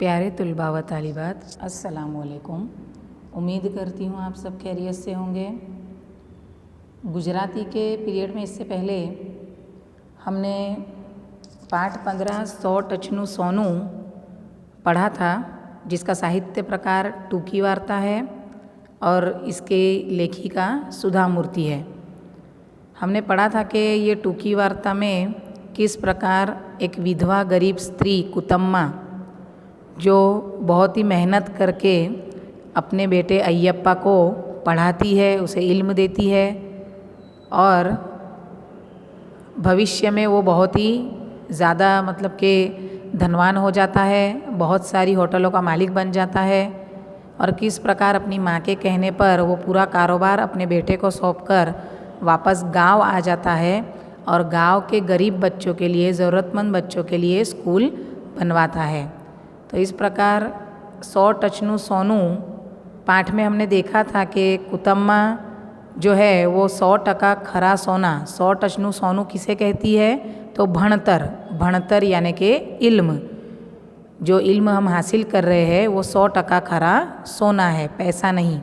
प्यारे तुलबा व तालिबात, अस्सलामुअलैकुम। उम्मीद करती हूँ आप सब खैरियत से होंगे। गुजराती के पीरियड में इससे पहले हमने पाठ 15 100 टचनु सोनू पढ़ा था, जिसका साहित्य प्रकार टूकी वार्ता है और इसके लेखिका सुधा मूर्ति है। हमने पढ़ा था कि ये टूकी वार्ता में किस प्रकार एक विधवा गरीब स्त्री कुतम्मा, जो बहुत ही मेहनत करके अपने बेटे अय्यप्पा को पढ़ाती है, उसे इल्म देती है और भविष्य में वो बहुत ही ज़्यादा मतलब कि धनवान हो जाता है, बहुत सारी होटलों का मालिक बन जाता है और किस प्रकार अपनी माँ के कहने पर वो पूरा कारोबार अपने बेटे को सौंपकर वापस गांव आ जाता है और गांव के गरीब बच्चों के लिए, ज़रूरतमंद बच्चों के लिए स्कूल बनवाता है। तो इस प्रकार 100 टचनु सोनू पाठ में हमने देखा था कि कुतम्मा जो है वो 100% खरा सोना, 100 टचनु सोनू किसे कहती है तो भणतर यानी कि इल्म, जो इल्म हम हासिल कर रहे हैं वो 100% खरा सोना है, पैसा नहीं।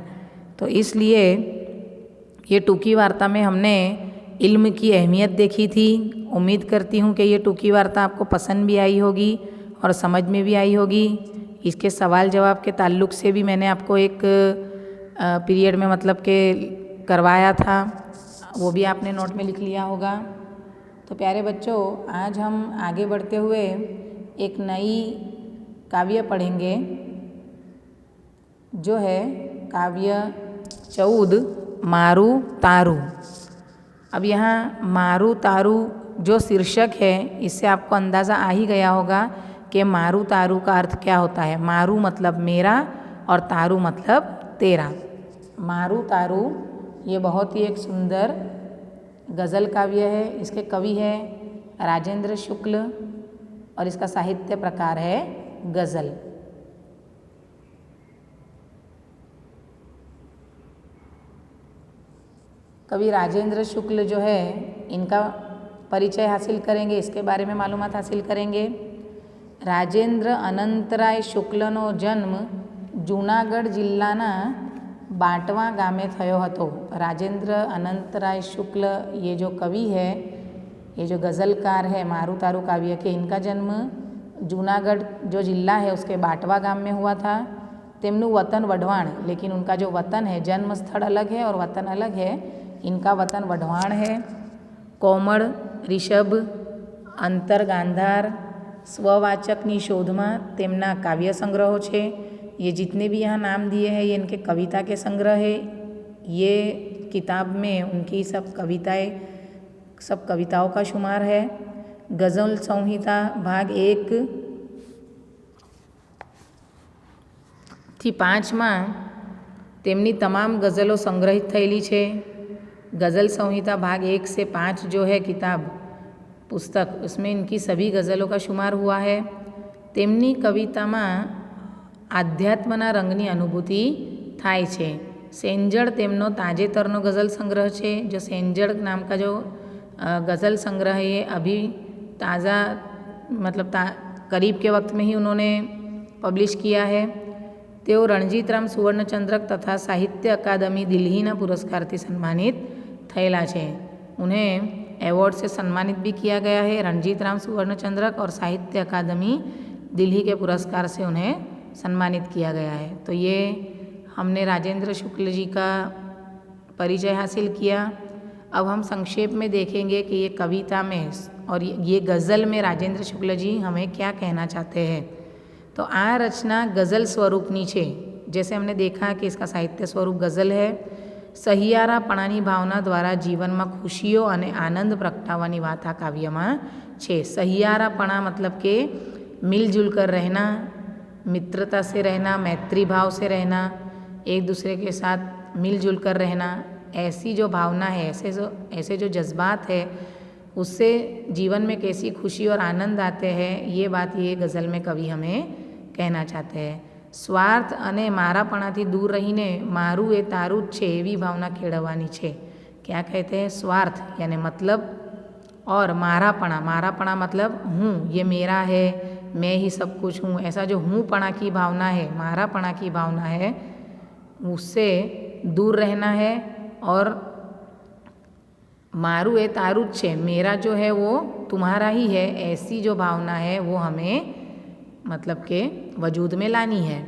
तो इसलिए ये टूकी वार्ता में हमने इल्म की अहमियत देखी थी। उम्मीद करती हूँ कि ये टूकी वार्ता आपको पसंद भी आई होगी और समझ में भी आई होगी। इसके सवाल जवाब के ताल्लुक़ से भी मैंने आपको एक पीरियड में मतलब के करवाया था, वो भी आपने नोट में लिख लिया होगा। तो प्यारे बच्चों, आज हम आगे बढ़ते हुए एक नई काव्य पढ़ेंगे, जो है काव्य 14 मारू तारू। अब यहाँ मारू तारू जो शीर्षक है, इससे आपको अंदाज़ा आ ही गया होगा कि मारू तारू का अर्थ क्या होता है। मारू मतलब मेरा और तारू मतलब तेरा। मारू तारू ये बहुत ही एक सुंदर गज़ल काव्य है। इसके कवि है राजेंद्र शुक्ल और इसका साहित्य प्रकार है गज़ल। कवि राजेंद्र शुक्ल जो है, इनका परिचय हासिल करेंगे, इसके बारे में मालूमात हासिल करेंगे। राजेंद्र अनंतराय शुक्लનો जन्म जूनागढ़ जिल्लाना बाटवा गामे थयो हतो। राजेंद्र अनंतराय शुक्ल ये जो कवि है, ये जो गज़लकार है मारू तारू काव्य के, इनका जन्म जूनागढ़ जो जिला है उसके बाटवा गाम में हुआ था। तेमनु वतन वढवाण, लेकिन उनका जो वतन है, जन्म स्थल अलग है और वतन अलग है। इनका वतन वढवाण है। कोमल, ऋषभ, अंतर गांधार, स्ववाचकनी शोधમાં તેમના કાવ્ય સંગ્રહો છે। ये जितने भी यहाँ नाम दिए हैं ये इनके कविता के संग्रह है। ये किताब में उनकी सब कविताओं का शुमार है। गज़ल संहिता भाग 1 થી 5માં તેમની તમામ गज़लों संग्रहित થયેલી છે। गज़ल संहिता भाग 1 से 5 जो है किताब पुस्तक, उसमें इनकी सभी गज़लों का शुमार हुआ है। તેમની કવિતામાં આધ્યાત્મના રંગની અનુભૂતિ થાય છે। સેંજળ તેમનો તાજેતરનો ગઝલ સંગ્રહ છે। जो सेंजड़ नाम का जो गज़ल संग्रह है, ये अभी ताज़ा मतलब करीब के वक्त में ही उन्होंने पब्लिश किया है। તેઓ રણજીતરામ સુવર્ણચંદ્રક तथा साहित्य अकादमी दिल्लीना पुरस्कारથી सम्मानित થયેલા છે। उन्हें अवार्ड से सम्मानित भी किया गया है। रणजीतराम सुवर्णचंद्रक और साहित्य अकादमी दिल्ली के पुरस्कार से उन्हें सम्मानित किया गया है। तो ये हमने राजेंद्र शुक्ल जी का परिचय हासिल किया। अब हम संक्षेप में देखेंगे कि ये कविता में और ये गज़ल में राजेंद्र शुक्ल जी हमें क्या कहना चाहते हैं। तो आ रचना गज़ल स्वरूपनी છે। जैसे हमने देखा कि इसका साहित्य स्वरूप गज़ल है। સહિયારાપણાની ભાવના દ્વારા જીવનમાં ખુશીઓ અને આનંદ પ્રગટાવવાની વાત આ કાવ્યમાં છે। સહિયારાપણા मतलब કે मिलजुल कर रहना, मित्रता से रहना, मैत्री भाव से रहना, एक दूसरे के साथ मिलजुल कर रहना, ऐसी जो भावना है, ऐसे जो जज्बात है, उससे जीवन में कैसी खुशी और आनंद आते हैं, ये बात ये गज़ल में कवि हमें कहना चाहते हैं। स्वार्थ અને મારાપણાથી दूर रहीने मारू ए तारू ज छे एवी भावना केळववानी छे। क्या कहते हैं? स्वार्थ यानी मतलब और मारापणा मतलब हूँ, ये मेरा है, मैं ही सब कुछ हूँ, ऐसा जो हूँपणा की भावना है, मारापणा की भावना है, उससे दूर रहना है। और मारू ए तारू छे, मेरा जो है वो तुम्हारा ही है, ऐसी जो भावना है वो हमें मतलब के वजूद में लानी है।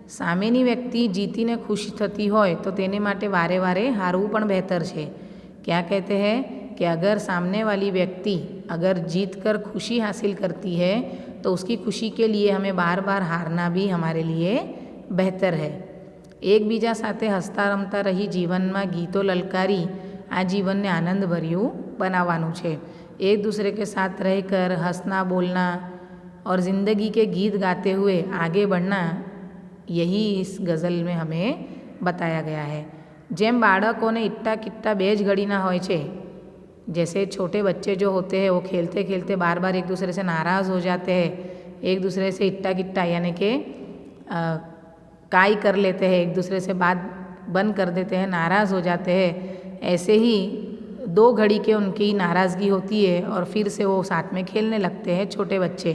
સામેની વ્યક્તિ જીતીને ખુશ થતી હોય તો તેને માટે વારે વારે હારવું પણ બહેતર છે। क्या कहते हैं कि अगर सामने वाली व्यक्ति अगर जीत कर खुशी हासिल करती है तो उसकी खुशी के लिए हमें बार बार हारना भी हमारे लिए बेहतर है। એકબીજા સાથે હસતા રમતા રહી જીવનમાં ગીતો લલકારી આ જીવનને આનંદભર્યું બનાવવાનું છે। एक दूसरे के साथ रहकर हंसना बोलना और ज़िंदगी के गीत गाते हुए आगे बढ़ना, यही इस गज़ल में हमें बताया गया है। જેમ બાળકોને ઇટ્ટા કિટ્ટા બે જ ઘડીના હોય છે, जैसे छोटे बच्चे जो होते हैं वो खेलते खेलते बार बार एक दूसरे से नाराज़ हो जाते हैं, एक दूसरे से इट्टा किट्टा यानी कि काई कर लेते हैं, एक दूसरे से बात बंद कर देते हैं, नाराज़ हो जाते हैं। ऐसे ही 2 घड़ी के उनकी नाराज़गी होती है और फिर से वो साथ में खेलने लगते हैं छोटे बच्चे।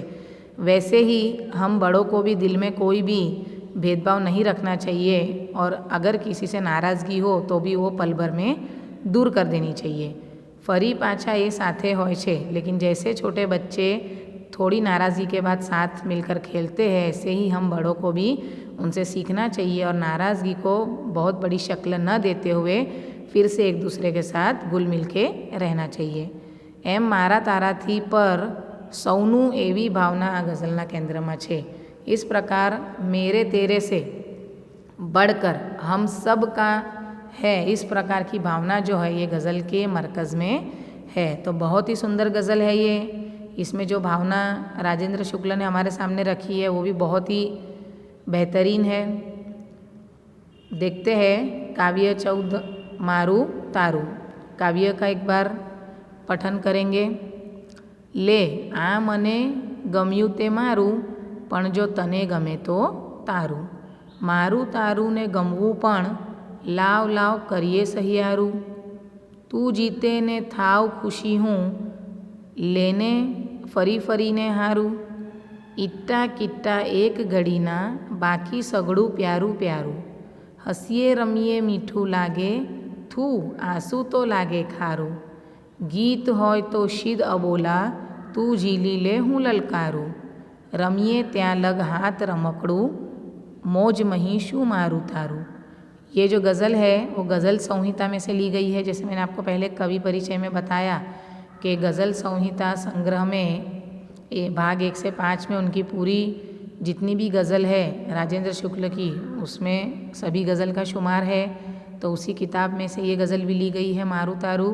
वैसे ही हम बड़ों को भी दिल में कोई भी भेदभाव नहीं रखना चाहिए और अगर किसी से नाराज़गी हो तो भी वो पल भर में दूर कर देनी चाहिए। फरी पाछा ये साथे होय छे, लेकिन जैसे छोटे बच्चे थोड़ी नाराज़गी के बाद साथ मिलकर खेलते हैं, ऐसे ही हम बड़ों को भी उनसे सीखना चाहिए और नाराज़गी को बहुत बड़ी शक्ल न देते हुए फिर से एक दूसरे के साथ घुल मिल के रहना चाहिए। एम मारा ताराथी पर सौनु एवी भावना आ गज़लना केंद्र में छे। इस प्रकार मेरे तेरे से बढ़कर हम सब का है, इस प्रकार की भावना जो है ये गज़ल के मरकज़ में है। तो बहुत ही सुंदर गज़ल है ये। इसमें जो भावना राजेंद्र शुक्ल ने हमारे सामने रखी है वो भी बहुत ही बेहतरीन है। देखते हैं काव्य 14 मारू तारू, काव्य का एक बार पठन करेंगे। ले आ मने गम्यु ते मारू, पण जो तने गमे तो तारू। मारू तारू ने गमवू पण, लाव लाव करिए सहियारू। तू जीते ने थाव खुशी हूँ, लेने फरी फरी ने हारू। इट्टा किट्टा एक घड़ीना, बाकी सगड़ू प्यारू प्यारू। हसीए रमीए मीठू लागे, थू आंसू तो लागे खारू। गीत होय तो शीद अबोला, तू झीली ले हूँ ललकारू। रमीए त्या लग हाथ रमकड़ू, मौज मही शू मारू तारू। ये जो गज़ल है वो गज़ल संहिता में से ली गई है। जैसे मैंने आपको पहले कवि परिचय में बताया कि गज़ल संहिता संग्रह में भाग 1 से 5 में उनकी पूरी जितनी भी गज़ल है राजेंद्र शुक्ल की, उसमें सभी गज़ल का शुमार है। तो उसी किताब में से ये गज़ल भी ली गई है, मारू तारू।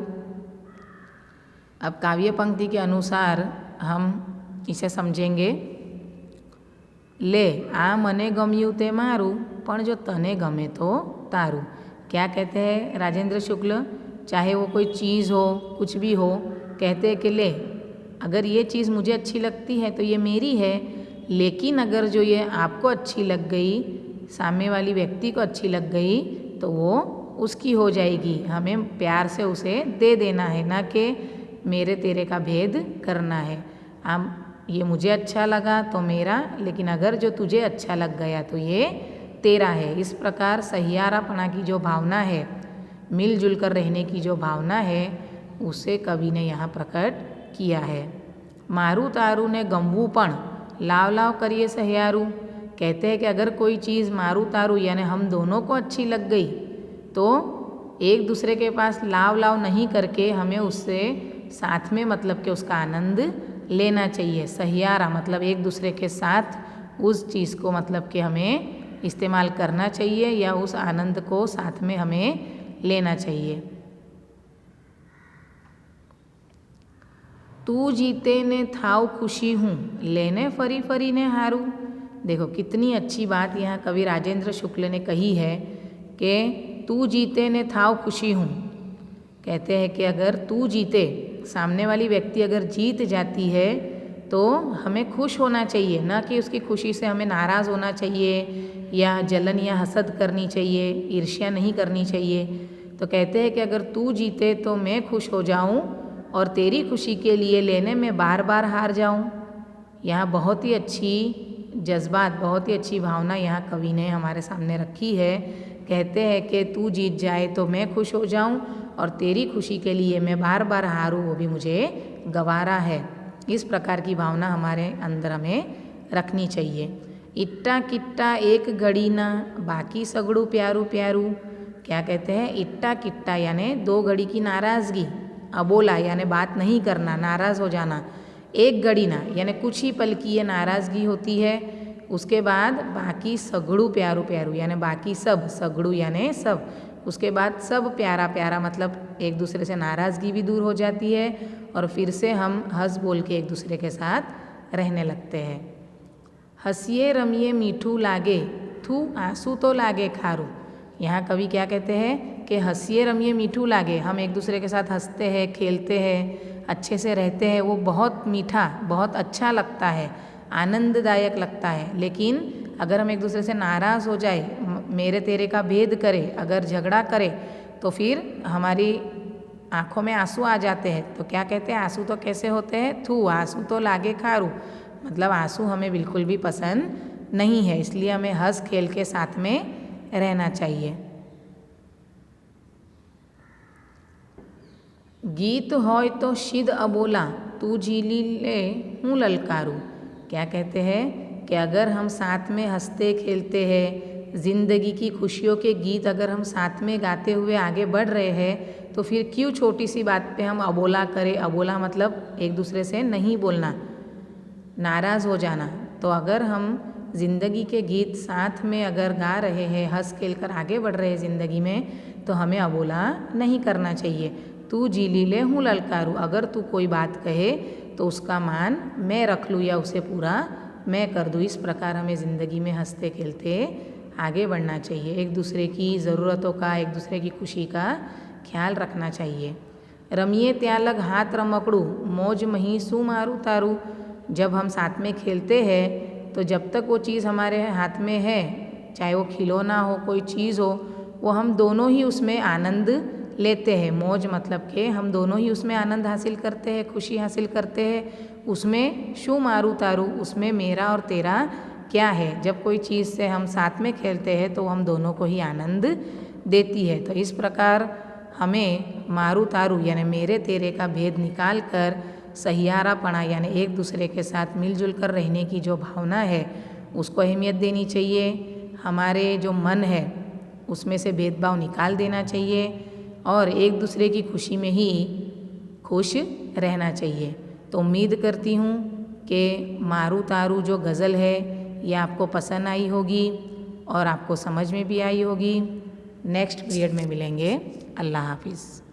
अब काव्य पंक्ति के अनुसार हम इसे समझेंगे। ले आ मने गम्यु ते मारू, पण जो तने गमे तो तारू। क्या कहते हैं राजेंद्र शुक्ल, चाहे वो कोई चीज़ हो, कुछ भी हो, कहते हैं कि ले अगर ये चीज़ मुझे अच्छी लगती है तो ये मेरी है, लेकिन अगर जो ये आपको अच्छी लग गई, सामने वाली व्यक्ति को अच्छी लग गई, तो वो उसकी हो जाएगी। हमें प्यार से उसे दे देना है, ना कि मेरे तेरे का भेद करना है। हम ये मुझे अच्छा लगा तो मेरा, लेकिन अगर जो तुझे अच्छा लग गया तो ये तेरा है। इस प्रकार सहियारापना की जो भावना है, मिलजुल कर रहने की जो भावना है, उसे कवि ने यहाँ प्रकट किया है। मारू तारू ने गमवू पण, लाव लाव करिए सहियारू। कहते हैं कि अगर कोई चीज़ मारू तारू यानी हम दोनों को अच्छी लग गई तो एक दूसरे के पास लाव लाव नहीं करके हमें उससे साथ में मतलब कि उसका आनंद लेना चाहिए। सहियारा मतलब एक दूसरे के साथ उस चीज़ को मतलब कि हमें इस्तेमाल करना चाहिए या उस आनंद को साथ में हमें लेना चाहिए। तू जीते ने थाव खुशी हूँ, लेने फरी फरी ने हारू। देखो कितनी अच्छी बात यहाँ कवि राजेंद्र शुक्ल ने कही है कि तू जीते ने थाव खुशी हूँ। कहते हैं कि अगर तू जीते, सामने वाली व्यक्ति अगर जीत जाती है तो हमें खुश होना चाहिए, ना कि उसकी खुशी से हमें नाराज़ होना चाहिए या जलन या हसद करनी चाहिए, ईर्ष्या नहीं करनी चाहिए। तो कहते हैं कि अगर तू जीते तो मैं खुश हो जाऊं और तेरी खुशी के लिए लेने में बार बार हार जाऊं। यहाँ बहुत ही अच्छी जज्बात, बहुत ही अच्छी भावना यहाँ कवि ने हमारे सामने रखी है। कहते हैं कि तू जीत जाए तो मैं खुश हो जाऊँ और तेरी खुशी के लिए मैं बार बार हारूँ वो भी मुझे गवारा है। इस प्रकार की भावना हमारे अंदर हमें रखनी चाहिए। इट्टा किट्टा एक घड़ी ना बाकी सगड़ू प्यारू प्यारू। क्या कहते हैं? इट्टा किट्टा यानी 2 घड़ी की नाराज़गी, अबोला यानी बात नहीं करना, नाराज़ हो जाना। एक घड़ी ना यानी कुछ ही पल की ये नाराज़गी होती है। उसके बाद बाकी सगड़ू प्यारू प्यारू यानी बाकी सब, सगड़ू यानी सब। उसके बाद सब प्यारा प्यारा मतलब एक दूसरे से नाराज़गी भी दूर हो जाती है और फिर से हम हंस बोल के एक दूसरे के साथ रहने लगते हैं। हंसिए रमिए मीठू लागे थू आंसू तो लागे खारू। यहाँ कवि क्या कहते हैं कि हंसिए रमिए मीठू लागे, हम एक दूसरे के साथ हंसते हैं, खेलते हैं, अच्छे से रहते हैं, वो बहुत मीठा, बहुत अच्छा लगता है, आनंददायक लगता है। लेकिन अगर हम एक दूसरे से नाराज़ हो जाए, मेरे तेरे का भेद करे, अगर झगड़ा करे, तो फिर हमारी आँखों में आंसू आ जाते हैं। तो क्या कहते हैं? आंसू तो कैसे होते हैं? थू आंसू तो लागे खारू, मतलब आंसू हमें बिल्कुल भी पसंद नहीं है। इसलिए हमें हंस खेल के साथ में रहना चाहिए। गीत होय तो शिद अबोला तू झीली ले हूँ ललकारू। क्या कहते हैं कि अगर हम साथ में हंसते खेलते हैं, ज़िंदगी की खुशियों के गीत अगर हम साथ में गाते हुए आगे बढ़ रहे हैं, तो फिर क्यों छोटी सी बात पे हम अबोला करें। अबोला मतलब एक दूसरे से नहीं बोलना, नाराज़ हो जाना। तो अगर हम ज़िंदगी के गीत साथ में अगर गा रहे हैं, हंस खेल कर आगे बढ़ रहे हैं ज़िंदगी में, तो हमें अबोला नहीं करना चाहिए। तू झीली ले हूँ ललकारू, अगर तू कोई बात कहे तो उसका मान मैं रख लूँ या उसे पूरा मैं कर दूँ। इस प्रकार हमें ज़िंदगी में हंसते खेलते आगे बढ़ना चाहिए। एक दूसरे की ज़रूरतों का, एक दूसरे की खुशी का ख्याल रखना चाहिए। रमिए त्या लग हाथ रमकड़ू मौज मही सू मारू तारू। जब हम साथ में खेलते हैं तो जब तक वो चीज़ हमारे हाथ में है, चाहे वो खिलौना हो, कोई चीज़ हो, वो हम दोनों ही उसमें आनंद लेते हैं। मौज मतलब कि हम दोनों ही उसमें आनंद हासिल करते हैं, खुशी हासिल करते हैं। उसमें शू मारू तारू, उसमें मेरा और तेरा क्या है। जब कोई चीज़ से हम साथ में खेलते हैं तो हम दोनों को ही आनंद देती है। तो इस प्रकार हमें मारू तारू यानी मेरे तेरे का भेद निकाल कर सहियारापना यानी एक दूसरे के साथ मिलजुल कर रहने की जो भावना है उसको अहमियत देनी चाहिए। हमारे जो मन है उसमें से भेदभाव निकाल देना चाहिए और एक दूसरे की खुशी में ही खुश रहना चाहिए। तो उम्मीद करती हूँ कि मारू तारू जो गज़ल है ये आपको पसंद आई होगी और आपको समझ में भी आई होगी। नेक्स्ट पीरियड में मिलेंगे। अल्लाह हाफिज़।